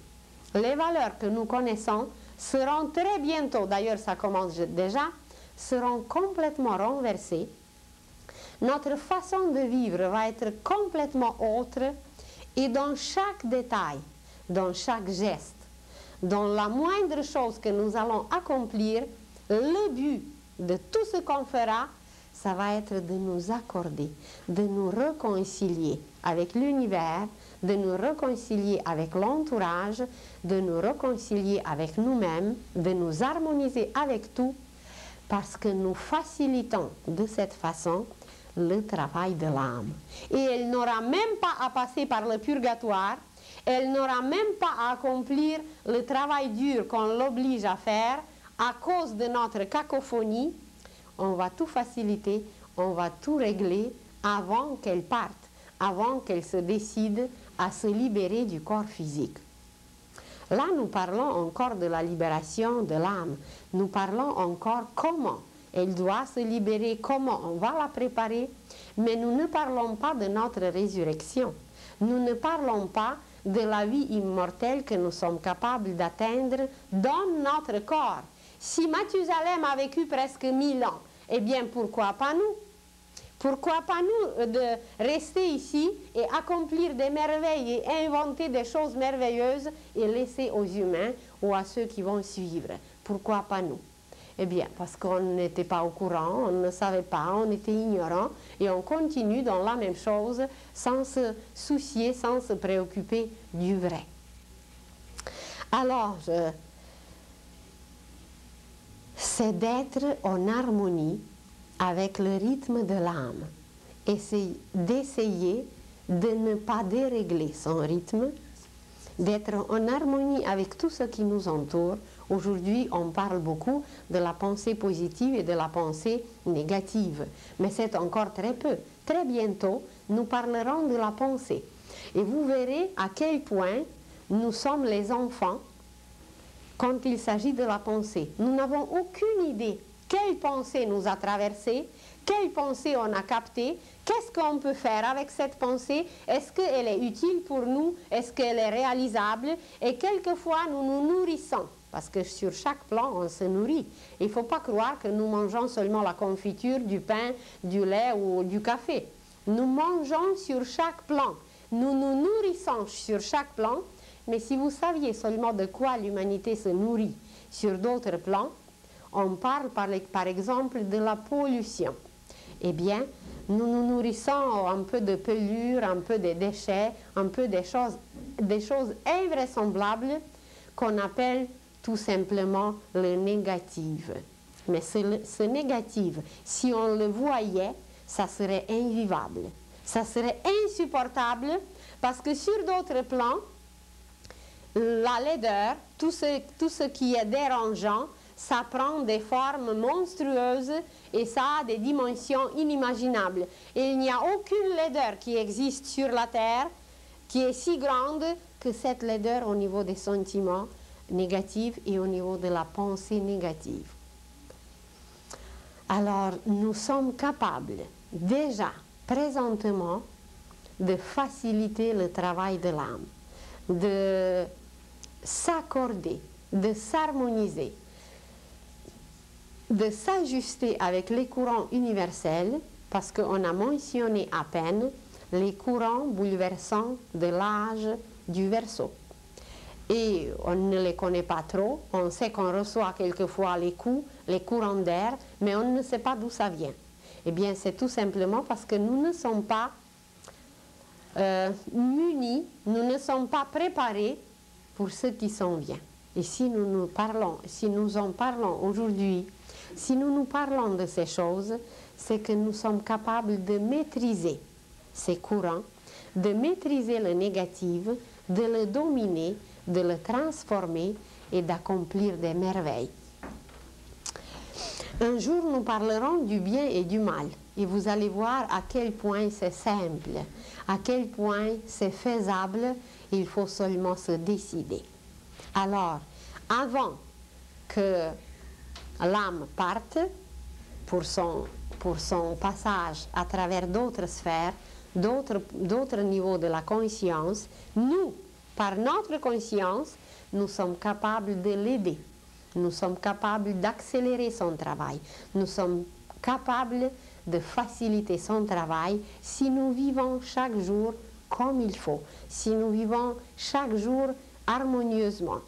Les valeurs que nous connaissons seront très bientôt, d'ailleurs ça commence déjà, seront complètement renversées. Notre façon de vivre va être complètement autre et dans chaque détail, dans chaque geste, dans la moindre chose que nous allons accomplir, le but de tout ce qu'on fera, ça va être de nous accorder, de nous réconcilier avec l'univers, de nous réconcilier avec l'entourage, de nous réconcilier avec nous-mêmes, de nous harmoniser avec tout, parce que nous facilitons de cette façon le travail de l'âme. Et elle n'aura même pas à passer par le purgatoire, elle n'aura même pas à accomplir le travail dur qu'on l'oblige à faire à cause de notre cacophonie. On va tout faciliter, on va tout régler avant qu'elle parte, avant qu'elle se décide à se libérer du corps physique. Là, nous parlons encore de la libération de l'âme. Nous parlons encore comment elle doit se libérer, comment on va la préparer, mais nous ne parlons pas de notre résurrection. Nous ne parlons pas de la vie immortelle que nous sommes capables d'atteindre dans notre corps. Si Mathusalem a vécu presque 1000 ans, eh bien pourquoi pas nous? Pourquoi pas nous de rester ici et accomplir des merveilles et inventer des choses merveilleuses et laisser aux humains ou à ceux qui vont suivre? Pourquoi pas nous? Eh bien, parce qu'on n'était pas au courant, on ne savait pas, on était ignorant et on continue dans la même chose sans se soucier, sans se préoccuper du vrai. Alors, c'est d'être en harmonie avec le rythme de l'âme, d'essayer de ne pas dérégler son rythme, d'être en harmonie avec tout ce qui nous entoure. Aujourd'hui, on parle beaucoup de la pensée positive et de la pensée négative, mais c'est encore très peu. Très bientôt, nous parlerons de la pensée. Et vous verrez à quel point nous sommes les enfants quand il s'agit de la pensée. Nous n'avons aucune idée quelle pensée nous a traversé, quelle pensée on a captée, qu'est-ce qu'on peut faire avec cette pensée, est-ce qu'elle est utile pour nous, est-ce qu'elle est réalisable, et quelquefois nous nous nourrissons, parce que sur chaque plan on se nourrit. Il ne faut pas croire que nous mangeons seulement la confiture, du pain, du lait ou du café. Nous mangeons sur chaque plan, nous nous nourrissons sur chaque plan, mais si vous saviez seulement de quoi l'humanité se nourrit sur d'autres plans, on parle par exemple de la pollution. Eh bien, nous nous nourrissons un peu de pelure, un peu de déchets, un peu des choses invraisemblables qu'on appelle tout simplement le négatif. Mais ce négatif, si on le voyait, ça serait invivable, ça serait insupportable, parce que sur d'autres plans, la laideur, tout ce qui est dérangeant, ça prend des formes monstrueuses et ça a des dimensions inimaginables. Et il n'y a aucune laideur qui existe sur la terre qui est si grande que cette laideur au niveau des sentiments négatifs et au niveau de la pensée négative. Alors, nous sommes capables, déjà, présentement, de faciliter le travail de l'âme, de s'accorder, de s'harmoniser, de s'ajuster avec les courants universels, parce qu'on a mentionné à peine les courants bouleversants de l'âge du Verseau. Et on ne les connaît pas trop, on sait qu'on reçoit quelquefois les coups, les courants d'air, mais on ne sait pas d'où ça vient. Eh bien, c'est tout simplement parce que nous ne sommes pas munis, nous ne sommes pas préparés pour ce qui s'en vient. Et si nous en parlons aujourd'hui, si nous parlons de ces choses, c'est que nous sommes capables de maîtriser ces courants, de maîtriser le négatif, de le dominer, de le transformer et d'accomplir des merveilles. Un jour, nous parlerons du bien et du mal, et vous allez voir à quel point c'est simple, à quel point c'est faisable, il faut seulement se décider. Alors, avant que l'âme parte pour son passage à travers d'autres sphères, d'autres niveaux de la conscience, nous, par notre conscience, nous sommes capables de l'aider. Nous sommes capables d'accélérer son travail. Nous sommes capables de faciliter son travail si nous vivons chaque jour comme il faut, si nous vivons chaque jour harmonieusement,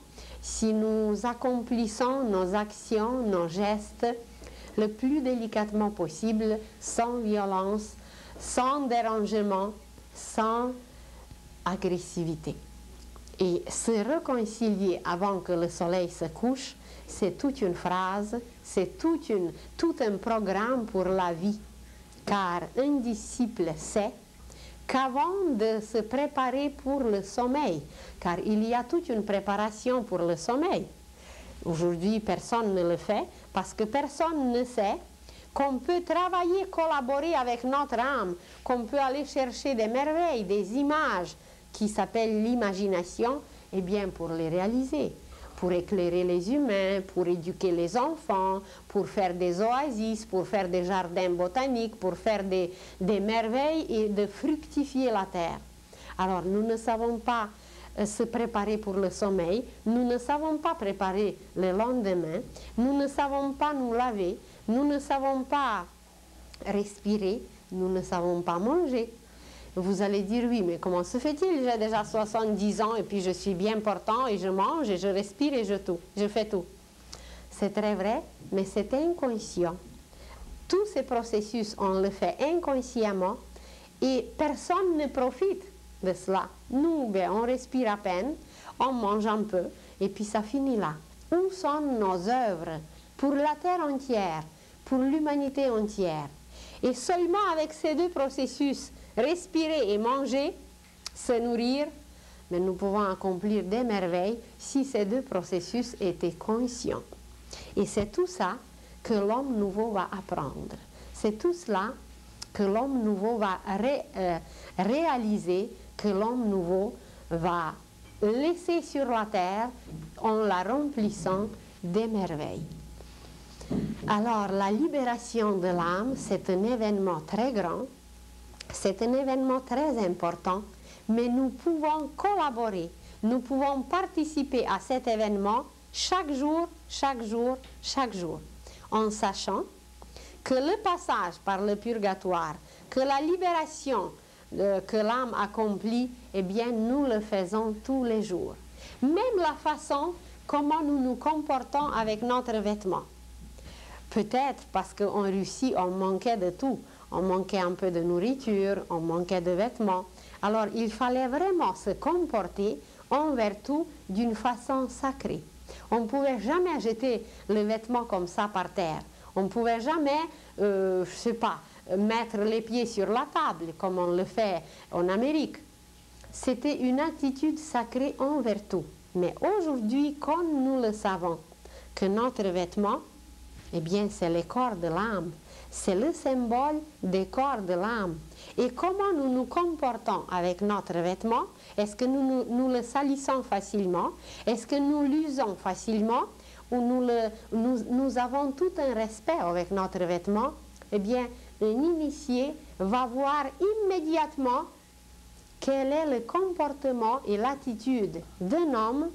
si nous accomplissons nos actions, nos gestes le plus délicatement possible, sans violence, sans dérangement, sans agressivité. Et se réconcilier avant que le soleil se couche, c'est toute une phrase, c'est tout un programme pour la vie. Car un disciple sait qu'avant de se préparer pour le sommeil, car il y a toute une préparation pour le sommeil. Aujourd'hui, personne ne le fait parce que personne ne sait qu'on peut travailler, collaborer avec notre âme, qu'on peut aller chercher des merveilles, des images qui s'appellent l'imagination, et bien pour les réaliser, pour éclairer les humains, pour éduquer les enfants, pour faire des oasis, pour faire des jardins botaniques, pour faire des merveilles et de fructifier la terre. Alors nous ne savons pas se préparer pour le sommeil, nous ne savons pas préparer le lendemain, nous ne savons pas nous laver, nous ne savons pas respirer, nous ne savons pas manger. Vous allez dire, oui, mais comment se fait-il? J'ai déjà 70 ans et puis je suis bien portant et je mange et je respire et je fais tout. C'est très vrai, mais c'est inconscient. Tous ces processus, on le fait inconsciemment et personne ne profite de cela. Nous, ben, on respire à peine, on mange un peu et puis ça finit là. Où sont nos œuvres pour la terre entière, pour l'humanité entière? Et seulement avec ces deux processus, respirer et manger, se nourrir, mais nous pouvons accomplir des merveilles si ces deux processus étaient conscients. Et c'est tout ça que l'homme nouveau va apprendre. C'est tout cela que l'homme nouveau va réaliser que l'homme nouveau va laisser sur la terre en la remplissant des merveilles. Alors, la libération de l'âme, c'est un événement très grand, c'est un événement très important, mais nous pouvons collaborer, nous pouvons participer à cet événement chaque jour, chaque jour, chaque jour, en sachant que le passage par le purgatoire, que la libération que l'âme accomplit, eh bien, nous le faisons tous les jours. Même la façon comment nous nous comportons avec notre vêtement. Peut-être parce qu'en Russie, on manquait de tout. On manquait un peu de nourriture, on manquait de vêtements. Alors, il fallait vraiment se comporter envers tout d'une façon sacrée. On ne pouvait jamais jeter le vêtement comme ça par terre. On ne pouvait jamais, je ne sais pas, mettre les pieds sur la table, comme on le fait en Amérique. C'était une attitude sacrée envers tout. Mais aujourd'hui, comme nous le savons, que notre vêtement, eh bien, c'est le corps de l'âme. C'est le symbole des corps de l'âme. Et comment nous nous comportons avec notre vêtement? Est-ce que nous le salissons facilement? Est-ce que nous l'usons facilement? Ou nous avons tout un respect avec notre vêtement? Eh bien, un initié va voir immédiatement quel est le comportement et l'attitude d'un homme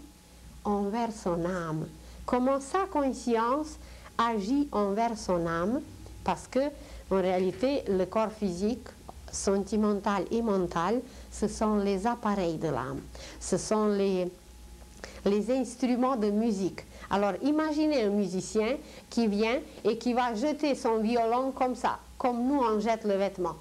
envers son âme. Comment sa conscience agit envers son âme, parce que en réalité, le corps physique, sentimental et mental, ce sont les appareils de l'âme. Ce sont les instruments de musique. Alors, imaginez un musicien qui vient et qui va jeter son violon comme ça, comme nous on jette le vêtement.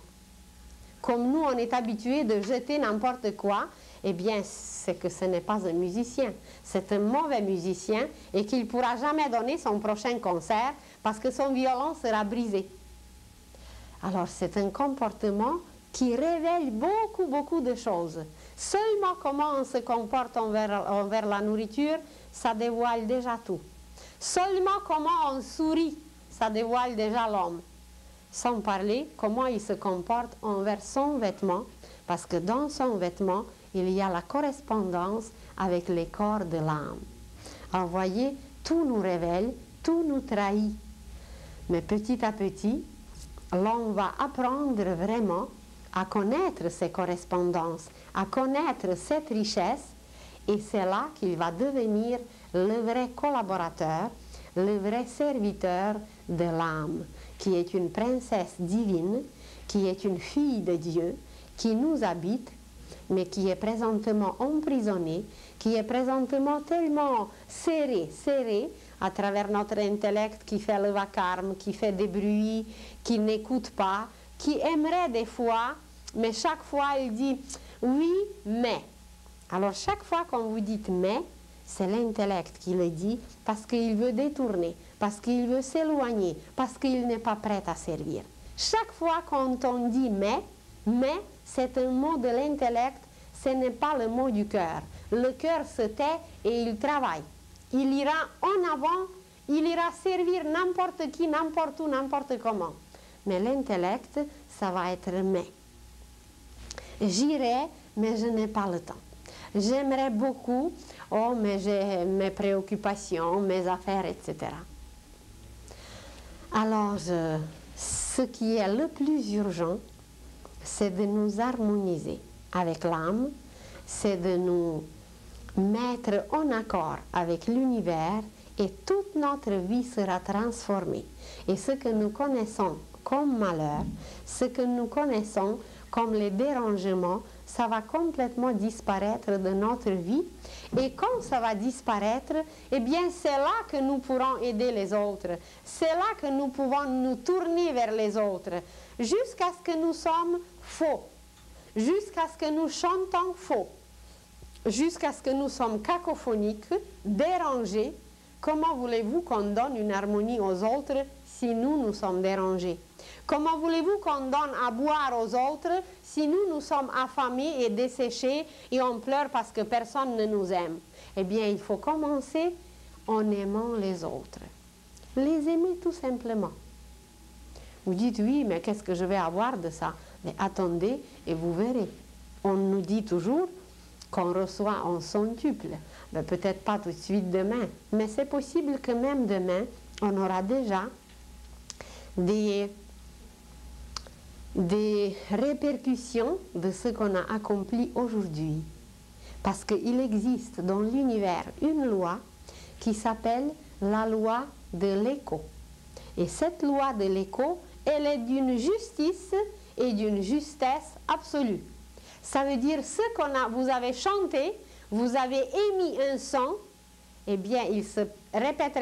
Comme nous on est habitué de jeter n'importe quoi, eh bien, c'est que ce n'est pas un musicien. C'est un mauvais musicien et qu'il ne pourra jamais donner son prochain concert parce que son violon sera brisé. Alors, c'est un comportement qui révèle beaucoup, beaucoup de choses. Seulement comment on se comporte envers la nourriture, ça dévoile déjà tout. Seulement comment on sourit, ça dévoile déjà l'homme. Sans parler comment il se comporte envers son vêtement, parce que dans son vêtement, il y a la correspondance avec les corps de l'âme. Alors, voyez, tout nous révèle, tout nous trahit. Mais petit à petit, l'homme va apprendre vraiment à connaître ces correspondances, à connaître cette richesse, et c'est là qu'il va devenir le vrai collaborateur, le vrai serviteur de l'âme, qui est une princesse divine, qui est une fille de Dieu, qui nous habite, mais qui est présentement emprisonnée, qui est présentement tellement serrée à travers notre intellect qui fait le vacarme, qui fait des bruits, qui n'écoute pas, qui aimerait des fois, mais chaque fois il dit oui, mais. Alors chaque fois quand vous dites mais, c'est l'intellect qui le dit parce qu'il veut détourner, parce qu'il veut s'éloigner, parce qu'il n'est pas prêt à servir. Chaque fois quand on dit mais, c'est un mot de l'intellect, ce n'est pas le mot du cœur. Le cœur se tait et il travaille. Il ira en avant, il ira servir n'importe qui, n'importe où, n'importe comment. Mais l'intellect, ça va être mais. J'irai, mais je n'ai pas le temps. J'aimerais beaucoup, oh, mais j'ai mes préoccupations, mes affaires, etc. Alors, ce qui est le plus urgent, c'est de nous harmoniser avec l'âme, c'est de nous mettre en accord avec l'univers et toute notre vie sera transformée. Et ce que nous connaissons comme malheur, ce que nous connaissons comme les dérangements, ça va complètement disparaître de notre vie. Et quand ça va disparaître, eh bien c'est là que nous pourrons aider les autres. C'est là que nous pouvons nous tourner vers les autres. Jusqu'à ce que nous sommes faux. Jusqu'à ce que nous chantons faux. Jusqu'à ce que nous sommes cacophoniques, dérangés. Comment voulez-vous qu'on donne une harmonie aux autres si nous sommes dérangés? Comment voulez-vous qu'on donne à boire aux autres si nous sommes affamés et desséchés et on pleure parce que personne ne nous aime? Eh bien, il faut commencer en aimant les autres. Les aimer tout simplement. Vous dites, oui, mais qu'est-ce que je vais avoir de ça? Mais attendez et vous verrez. on nous dit toujours qu'on reçoit en centuple. Ben, peut-être pas tout de suite demain, mais c'est possible que même demain, on aura déjà des répercussions de ce qu'on a accompli aujourd'hui. Parce qu'il existe dans l'univers une loi qui s'appelle la loi de l'écho. Et cette loi de l'écho, elle est d'une justice et d'une justesse absolue. Ça veut dire ce vous avez chanté, vous avez émis un son, eh bien il se répète,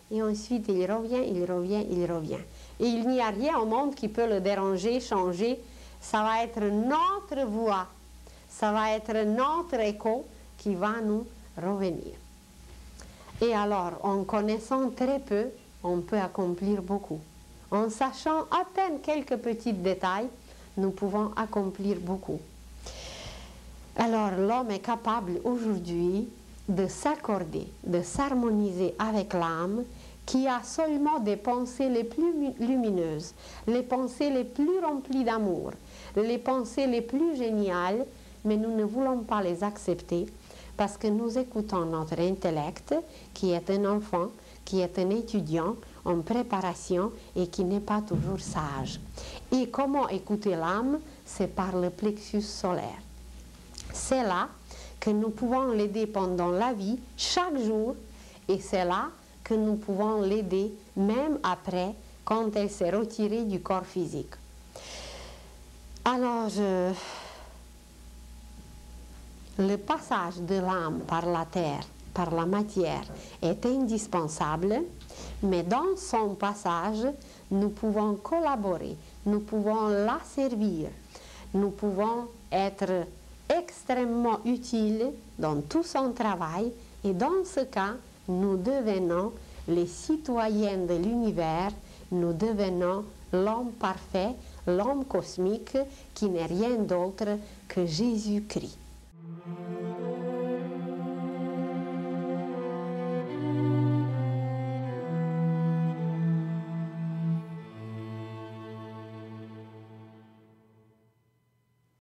et ensuite il revient. Et il n'y a rien au monde qui peut le déranger, changer. Ça va être notre voix, ça va être notre écho qui va nous revenir. Et alors, en connaissant très peu, on peut accomplir beaucoup. En sachant à peine quelques petits détails, nous pouvons accomplir beaucoup. Alors, l'homme est capable aujourd'hui de s'accorder, de s'harmoniser avec l'âme qui a seulement des pensées les plus lumineuses, les pensées les plus remplies d'amour, les pensées les plus géniales, mais nous ne voulons pas les accepter parce que nous écoutons notre intellect qui est un enfant, qui est un étudiant en préparation et qui n'est pas toujours sage. Et comment écouter l'âme? C'est par le plexus solaire. C'est là que nous pouvons l'aider pendant la vie, chaque jour, et c'est là que nous pouvons l'aider même après, quand elle s'est retirée du corps physique. Alors, le passage de l'âme par la terre, par la matière, est indispensable, mais dans son passage, nous pouvons collaborer, nous pouvons la servir, nous pouvons être extrêmement utiles dans tout son travail, et dans ce cas, nous devenons les citoyens de l'univers, nous devenons l'homme parfait, l'homme cosmique qui n'est rien d'autre que Jésus-Christ.